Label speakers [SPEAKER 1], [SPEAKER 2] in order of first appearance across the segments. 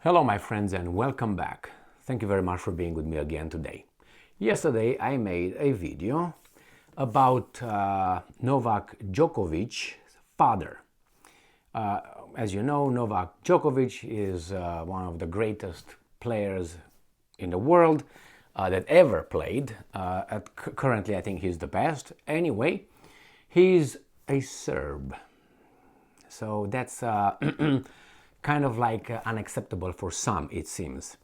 [SPEAKER 1] Hello my friends and welcome back. Thank you very much for being with me again today. Yesterday I made a video about Novak Djokovic's father. As you know, Novak Djokovic is one of the greatest players in the world that ever played. Currently I think he's the best. Anyway, he's a Serb. So that's kind of like unacceptable for some, it seems.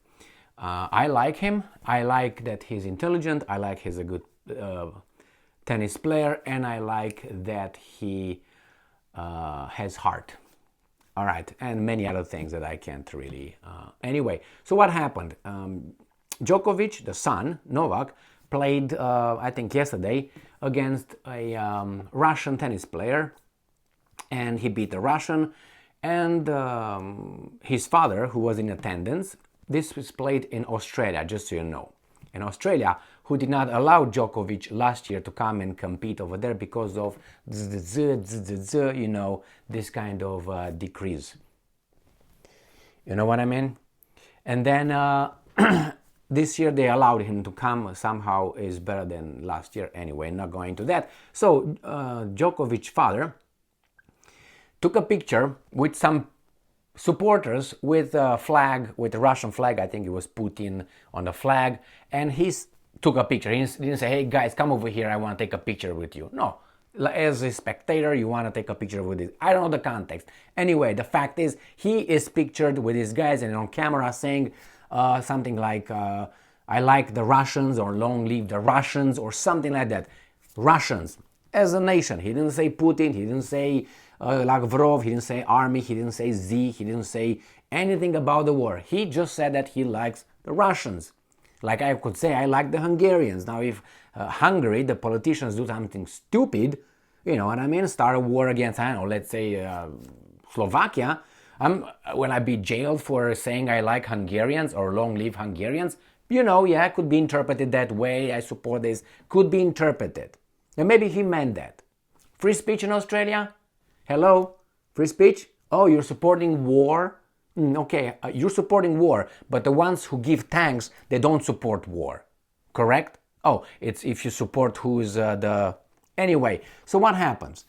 [SPEAKER 1] I like him. I like that he's intelligent. I like he's a good tennis player, and I like that he has heart. All right, and many other things that I can't really. Anyway, so what happened? Djokovic, the son, Novak, played, I think yesterday, against a Russian tennis player, and he beat the Russian. And his father, who was in attendance, this was played in Australia, just so you know. In Australia, who did not allow Djokovic last year to come and compete over there because of, you know, this kind of decrease. You know what I mean? And then this year they allowed him to come. Somehow is better than last year. Anyway, not going to that. So Djokovic's father took a picture with some supporters with a flag, with a Russian flag. I think it was Putin on the flag, and he took a picture. He didn't say, "Hey guys, come over here, I want to take a picture with you." No, as a spectator, you want to take a picture with it. I don't know the context. Anyway, the fact is, he is pictured with his guys and on camera saying something like, "I like the Russians," or "Long live the Russians," or something like that. Russians as a nation. He didn't say Putin. He didn't say Lavrov, he didn't say army, he didn't say Z, he didn't say anything about the war. He just said that he likes the Russians. Like I could say, I like the Hungarians. Now, if Hungary, the politicians do something stupid, you know what I mean, start a war against, I don't know, let's say Slovakia, will I be jailed for saying I like Hungarians or long live Hungarians? You know, yeah, it could be interpreted that way. I support this. Could be interpreted. And maybe he meant that. Free speech in Australia? Hello? Free speech? Oh, you're supporting war? Okay, you're supporting war, but the ones who give thanks, they don't support war. Correct? Oh, it's if you support who's the... Anyway, so what happens?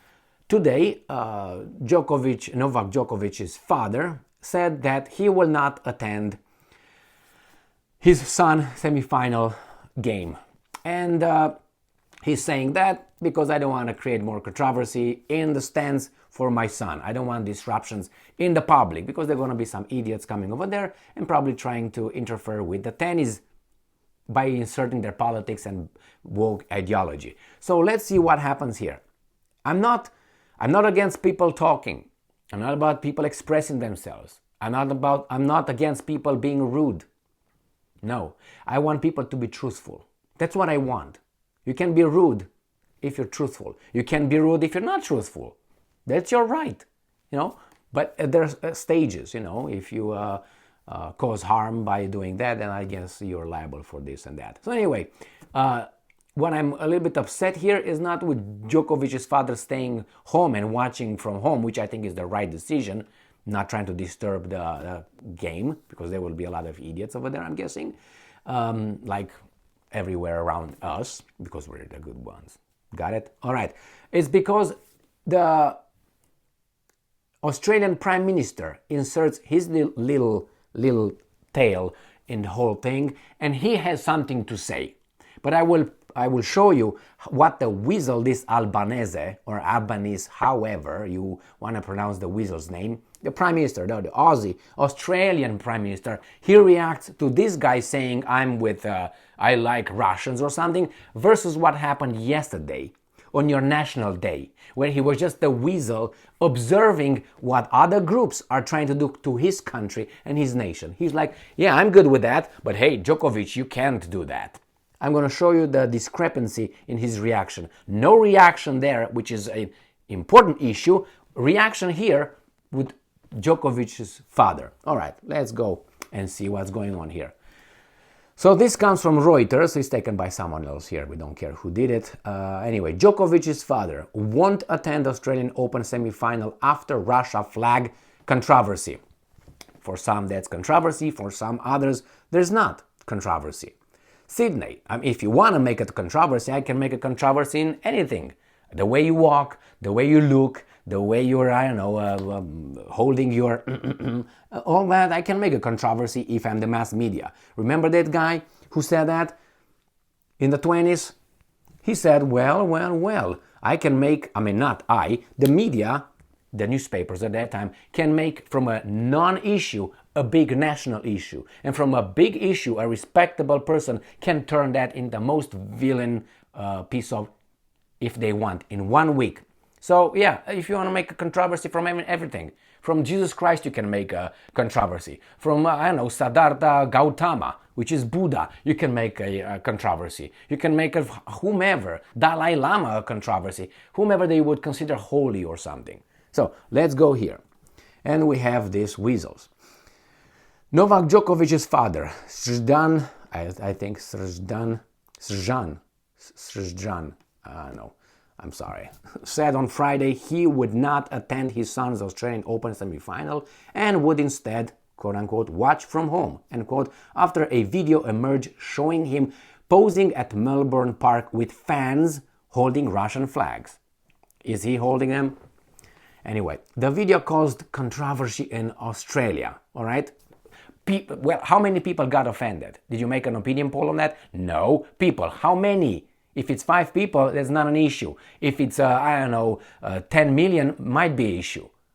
[SPEAKER 1] Today, Novak Djokovic's father said that he will not attend his son's semifinal game. And he's saying that because I don't want to create more controversy in the stands for my son. I don't want disruptions in the public because there are going to be some idiots coming over there and probably trying to interfere with the tennis by inserting their politics and woke ideology. So let's see what happens here. I'm not against people talking. I'm not about people expressing themselves. I'm not against people being rude. No, I want people to be truthful. That's what I want. You can be rude if you're truthful. You can be rude if you're not truthful. That's your right, you know. But there's stages, you know. If you cause harm by doing that, then I guess you're liable for this and that. So anyway, what I'm a little bit upset here is not with Djokovic's father staying home and watching from home, which I think is the right decision, not trying to disturb the game, because there will be a lot of idiots over there, I'm guessing, like everywhere around us, because we're the good ones. Got it? All right. It's because the Australian Prime Minister inserts his little tail in the whole thing, and he has something to say. But I will show you what the weasel, this Albanese or Albanese, however you want to pronounce the weasel's name, the Prime Minister, the Aussie, Australian Prime Minister, he reacts to this guy saying I'm with, I like Russians or something, versus what happened yesterday on your National Day, where he was just the weasel observing what other groups are trying to do to his country and his nation. He's like, yeah, I'm good with that, but hey, Djokovic, you can't do that. I'm going to show you the discrepancy in his reaction. No reaction there, which is an important issue. Reaction here with Djokovic's father. All right, let's go and see what's going on here. So this comes from Reuters. It's taken by someone else here. We don't care who did it. Anyway, Djokovic's father won't attend Australian Open semi-final after Russia flag controversy. For some that's controversy, for some others there's not controversy. Sydney, if you want to make it a controversy, I can make a controversy in anything. The way you walk, the way you look, the way you're, holding your all that, I can make a controversy if I'm the mass media. Remember that guy who said that in the 20s? He said, well, I can make, not I, the media, the newspapers at that time, can make from a non-issue a big national issue. And from a big issue, a respectable person can turn that into the most villain piece of, if they want, in 1 week. So yeah, if you want to make a controversy from everything, from Jesus Christ you can make a controversy. From, Siddhartha Gautama, which is Buddha, you can make a controversy. You can make a whomever, Dalai Lama, a controversy, whomever they would consider holy or something. So let's go here. And we have these weasels. Novak Djokovic's father, Srdan, I think Srdan, I'm sorry, said on Friday he would not attend his son's Australian Open semifinal and would instead, quote-unquote, watch from home, end quote, after a video emerged showing him posing at Melbourne Park with fans holding Russian flags. Is he holding them? Anyway, the video caused controversy in Australia, all right? Well, how many people got offended? Did you make an opinion poll on that? No. People, how many? If it's 5 people, that's not an issue. If it's, 10 million, might be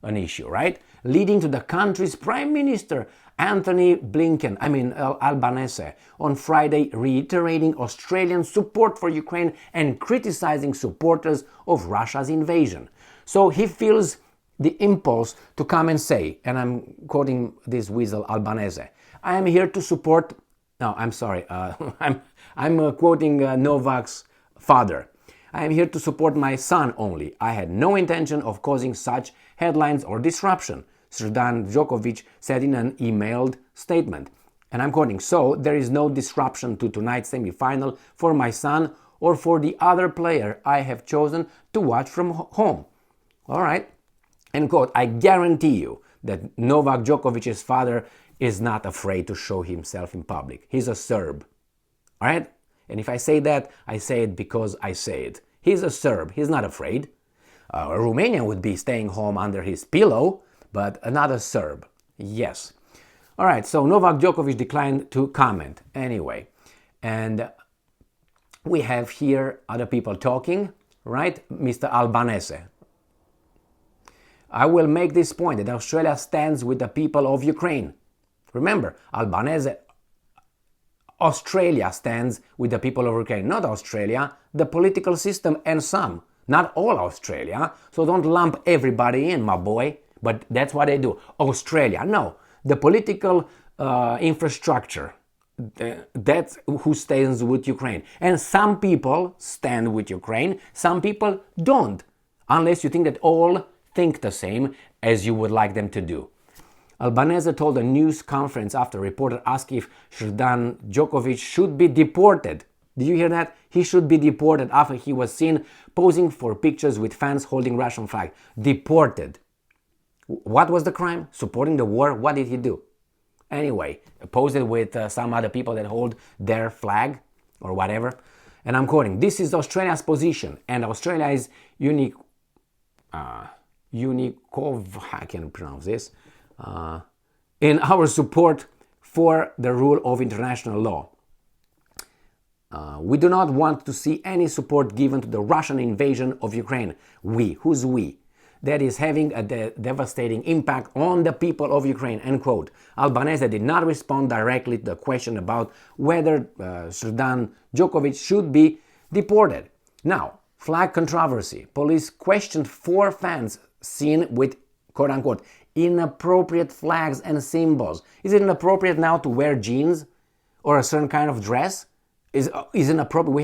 [SPEAKER 1] an issue, right? Leading to the country's Prime Minister, Anthony Albanese, on Friday reiterating Australian support for Ukraine and criticizing supporters of Russia's invasion. So he feels the impulse to come and say, and I'm quoting this weasel Albanese, I am here to support, no, I'm sorry, I'm quoting Novak's father. I am here to support my son only. I had no intention of causing such headlines or disruption, Srdan Djokovic said in an emailed statement. And I'm quoting, so there is no disruption to tonight's semi-final for my son or for the other player I have chosen to watch from home. All right. End quote. I guarantee you that Novak Djokovic's father is not afraid to show himself in public. He's a Serb. All right? And if I say that, I say it because I say it. He's a Serb. He's not afraid. A Romanian would be staying home under his pillow, but another Serb. Yes. All right, so Novak Djokovic declined to comment anyway. And we have here other people talking, right? Mr. Albanese. I will make this point that Australia stands with the people of Ukraine. Remember, Albanese, Australia stands with the people of Ukraine, not Australia, the political system and some, not all Australia. So don't lump everybody in, my boy. But that's what they do. Australia, no. The political infrastructure, that's who stands with Ukraine. And some people stand with Ukraine, some people don't. Unless you think that all think the same as you would like them to do. Albanese told a news conference after a reporter asked if Srdan Djokovic should be deported. Did you hear that? He should be deported after he was seen posing for pictures with fans holding Russian flag. Deported. What was the crime? Supporting the war? What did he do? Anyway, posed with some other people that hold their flag or whatever. And I'm quoting, this is Australia's position and Australia is unique. I can't pronounce this, in our support for the rule of international law. We do not want to see any support given to the Russian invasion of Ukraine. We, who's we? That is having a devastating impact on the people of Ukraine, end quote. Albanese did not respond directly to the question about whether Srdan Djokovic should be deported. Now, flag controversy. Police questioned 4 fans seen with, quote-unquote, inappropriate flags and symbols. Is it inappropriate now to wear jeans or a certain kind of dress? Is inappropriate?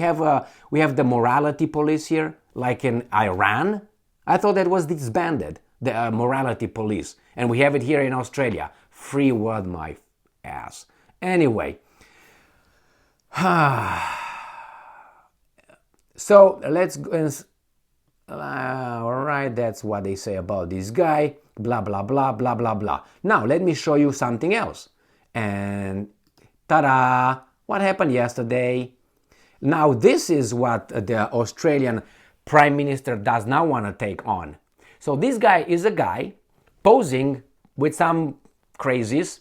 [SPEAKER 1] We have the morality police here, like in Iran. I thought that was disbanded, the morality police. And we have it here in Australia. Free word, my ass. Anyway. So let's go. Alright, that's what they say about this guy. blah, blah, blah, blah, blah, blah. Now, let me show you something else. And ta-da! What happened yesterday? Now, this is what the Australian Prime Minister does not want to take on. So this guy is a guy posing with some crazies,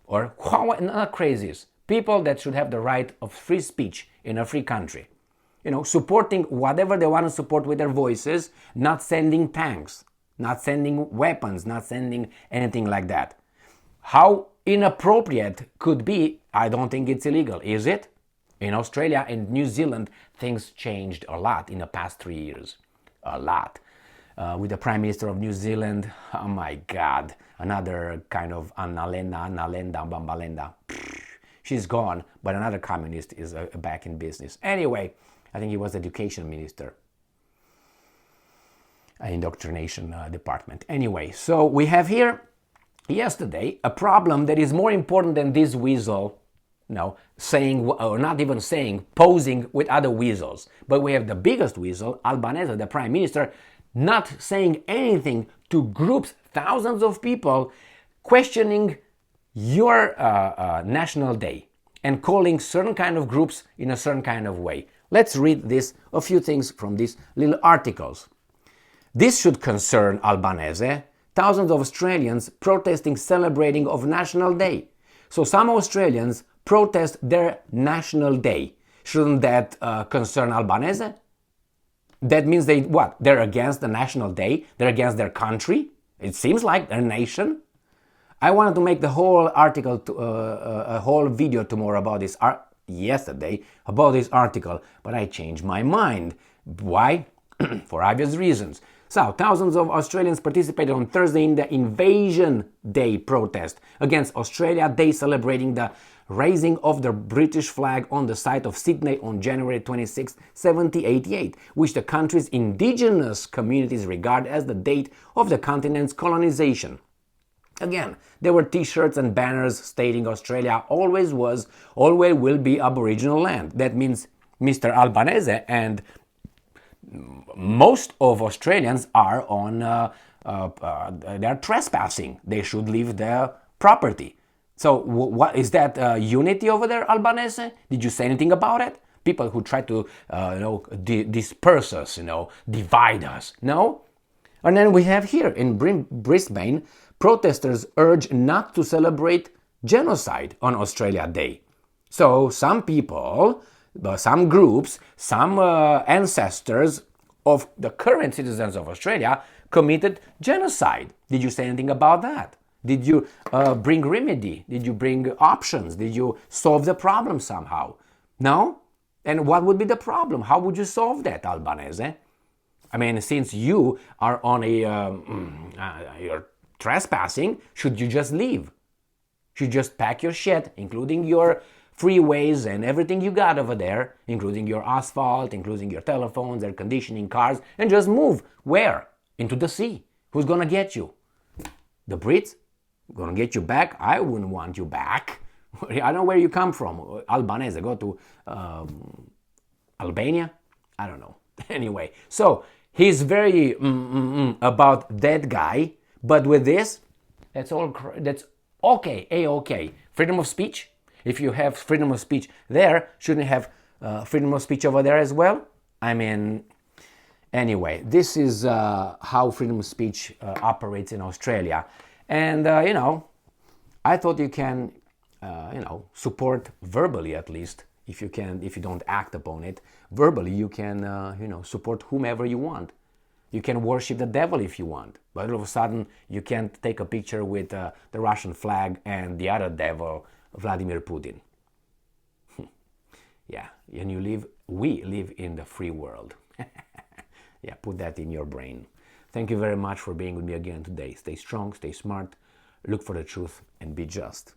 [SPEAKER 1] or not crazies, people that should have the right of free speech in a free country. You know, supporting whatever they want to support with their voices, not sending tanks, not sending weapons, not sending anything like that. How inappropriate could be, I don't think it's illegal, is it? In Australia and New Zealand, things changed a lot in the past 3 years. A lot. With the Prime Minister of New Zealand, oh my God, another kind of Annalena, Bambalenda. She's gone, but another communist is back in business. Anyway, I think he was education minister. Indoctrination department. Anyway, so we have here yesterday a problem that is more important than this weasel, saying, or not even saying, posing with other weasels. But we have the biggest weasel, Albanese, the prime minister, not saying anything to groups, thousands of people, questioning your national day and calling certain kind of groups in a certain kind of way. Let's read a few things from these little articles. This should concern Albanese, thousands of Australians protesting celebrating of National Day. So some Australians protest their National Day. Shouldn't that concern Albanese? That means they're against the National Day? They're against their country? It seems like their nation. I wanted to make the whole article, a whole video tomorrow about this, yesterday, about this article, but I changed my mind. Why? For obvious reasons. So, thousands of Australians participated on Thursday in the Invasion Day protest against Australia Day, celebrating the raising of the British flag on the site of Sydney on January 26, 1788, which the country's indigenous communities regard as the date of the continent's colonization. Again, there were t-shirts and banners stating Australia always was, always will be Aboriginal land. That means Mr. Albanese and most of Australians are on, they're trespassing. They should leave their property. So what is that unity over there, Albanese? Did you say anything about it? People who try to, disperse us, divide us. No? And then we have here in Brisbane, protesters urge not to celebrate genocide on Australia Day. So some people, some groups, some ancestors of the current citizens of Australia committed genocide. Did you say anything about that? Did you bring remedy? Did you bring options? Did you solve the problem somehow? No? And what would be the problem? How would you solve that, Albanese? I mean, since you are on you're trespassing, should you just leave? Should you just pack your shit, including your freeways and everything you got over there, including your asphalt, including your telephones, air conditioning, cars, and just move? Where? Into the sea. Who's gonna get you? The Brits? Gonna get you back? I wouldn't want you back. I don't know where you come from. Albanese, go to Albania? I don't know. Anyway, so he's very about that guy, but with this, that's okay, A-okay. Freedom of speech? If you have freedom of speech there, shouldn't you have freedom of speech over there as well? I mean, anyway, this is how freedom of speech operates in Australia. And, I thought you can, support verbally at least. If you don't act upon it, verbally you can, support whomever you want. You can worship the devil if you want. But all of a sudden, you can't take a picture with the Russian flag and the other devil, Vladimir Putin. Yeah, and we live in the free world. Yeah, put that in your brain. Thank you very much for being with me again today. Stay strong, stay smart, look for the truth, and be just.